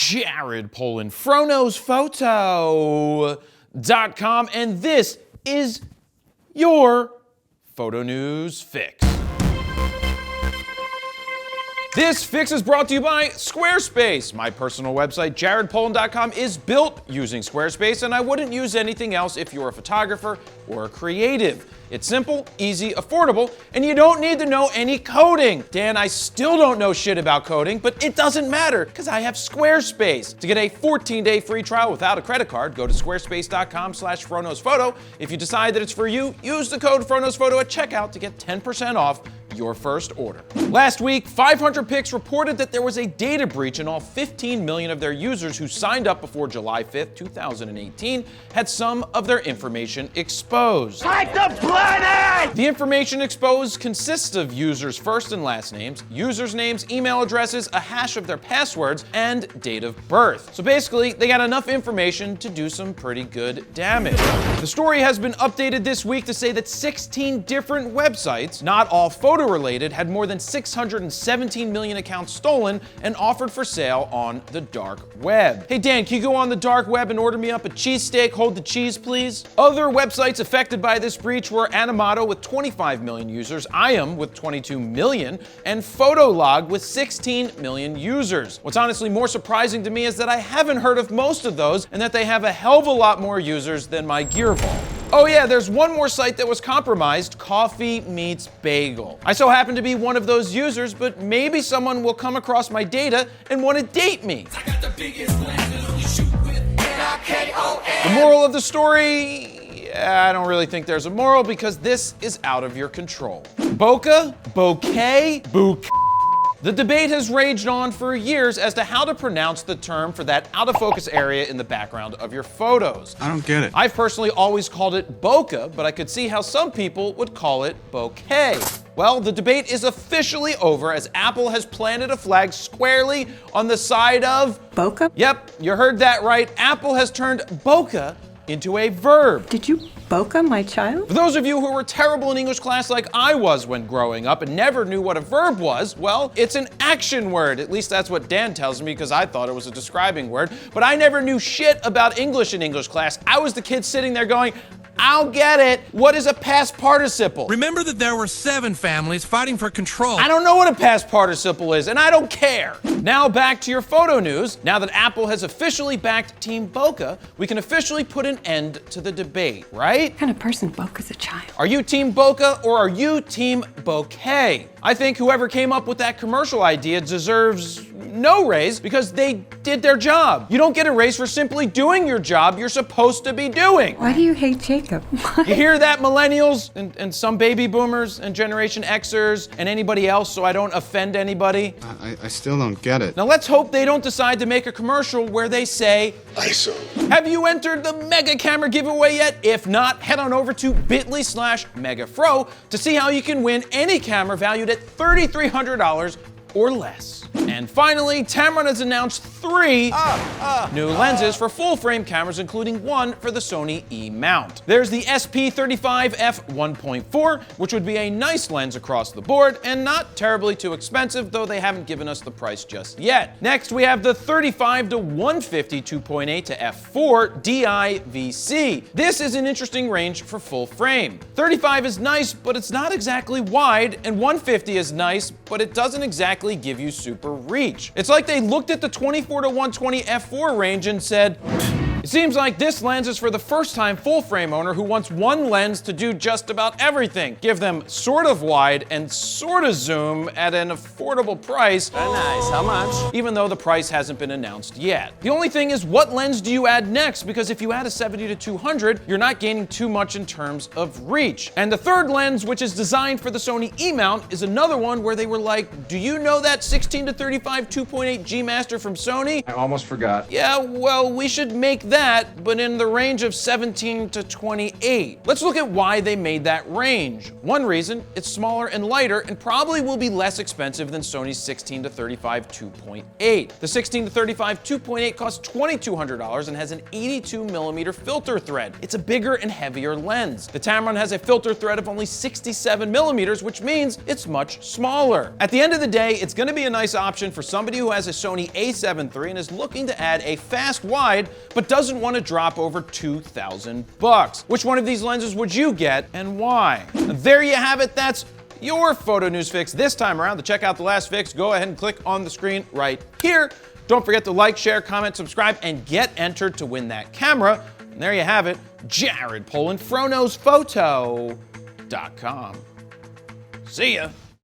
Jared Polin, FroKnowsPhoto.com, and this is your Photo News Fix. This fix is brought to you by Squarespace. My personal website, jaredpolin.com, is built using Squarespace, and I wouldn't use anything else if you're a photographer or a creative. It's simple, easy, affordable, and you don't need to know any coding. Dan, I still don't know shit about coding, but it doesn't matter because I have Squarespace. To get a 14-day free trial without a credit card, go to squarespace.com/FroKnowsPhoto. If you decide that it's for you, use the code FroKnowsPhoto at checkout to get 10% off your first order. Last week, 500px reported that there was a data breach and all 15 million of their users who signed up before July 5th, 2018 had some of their information exposed. Like the planet! The information exposed consists of users' first and last names, users' names, email addresses, a hash of their passwords, and date of birth. So basically, they got enough information to do some pretty good damage. The story has been updated this week to say that 16 different websites, not all photo-related, had more than 617 million accounts stolen and offered for sale on the dark web. Hey Dan, can you go on the dark web and order me up a cheesesteak? Hold the cheese, please. Other websites affected by this breach were Animato with 25 million users, IAM with 22 million, and Photolog with 16 million users. What's honestly more surprising to me is that I haven't heard of most of those and that they have a hell of a lot more users than my Gear Vault. Oh yeah, there's one more site that was compromised, Coffee Meets Bagel. I so happen to be one of those users, but maybe someone will come across my data and want to date me. I got the biggest lenses you shoot with N-I-K-O-N. The moral of the story? I don't really think there's a moral because this is out of your control. Bokeh? Bouquet? Bouquet? The debate has raged on for years as to how to pronounce the term for that out-of-focus area in the background of your photos. I don't get it. I've personally always called it bokeh, but I could see how some people would call it bouquet. Well, the debate is officially over as Apple has planted a flag squarely on the side of bokeh? Yep, you heard that right. Apple has turned bokeh into a verb. Did you bokeh my child? For those of you who were terrible in English class like I was when growing up and never knew what a verb was, well, it's an action word. At least that's what Dan tells me because I thought it was a describing word. But I never knew shit about English in English class. I was the kid sitting there going, I'll get it. What is a past participle? Remember that there were 7 families fighting for control. I don't know what a past participle is, and I don't care. Now back to your photo news. Now that Apple has officially backed Team Bokeh, we can officially put an end to the debate, right? What kind of person bokeh's a child? Are you Team Bokeh or are you Team Bouquet? I think whoever came up with that commercial idea deserves no raise because they did their job. You don't get a raise for simply doing your job you're supposed to be doing. Why do you hate Jacob? You hear that, millennials and some baby boomers and Generation Xers and anybody else, so I don't offend anybody? I still don't get it. Now let's hope they don't decide to make a commercial where they say, ISO. Have you entered the Mega Camera giveaway yet? If not, head on over to bit.ly/megafro to see how you can win any camera valued at $3,300 or less. And finally, Tamron has announced 3 new lenses for full-frame cameras, including one for the Sony E mount. There's the SP35F 1.4, which would be a nice lens across the board and not terribly too expensive, though they haven't given us the price just yet. Next, we have the 35 to 150 2.8 to f4 DIVC. This is an interesting range for full frame. 35 is nice, but it's not exactly wide, and 150 is nice, but it doesn't exactly give you super reach. It's like they looked at the 24 to 120 f4 range and said, it seems like this lens is for the first-time full-frame owner who wants one lens to do just about everything. Give them sort of wide and sort of zoom at an affordable price. Very nice. How much? Even though the price hasn't been announced yet. The only thing is, what lens do you add next? Because if you add a 70 to 200, you're not gaining too much in terms of reach. And the third lens, which is designed for the Sony E mount, is another one where they were like, do you know that 16 to 35 2.8 G Master from Sony? I almost forgot. Yeah, well, we should make that that, but in the range of 17 to 28. Let's look at why they made that range. One reason, it's smaller and lighter and probably will be less expensive than Sony's 16 to 35 2.8. The 16 to 35 2.8 costs $2,200 and has an 82mm filter thread. It's a bigger and heavier lens. The Tamron has a filter thread of only 67mm, which means it's much smaller. At the end of the day, it's going to be a nice option for somebody who has a Sony A7 III and is looking to add a fast wide, but doesn't want to drop over $2,000. Which one of these lenses would you get and why? There you have it. That's your photo news fix this time around. To check out the last fix, go ahead and click on the screen right here. Don't forget to like, share, comment, subscribe, and get entered to win that camera. And there you have it, Jared Polin, FroKnowsPhoto.com. See ya.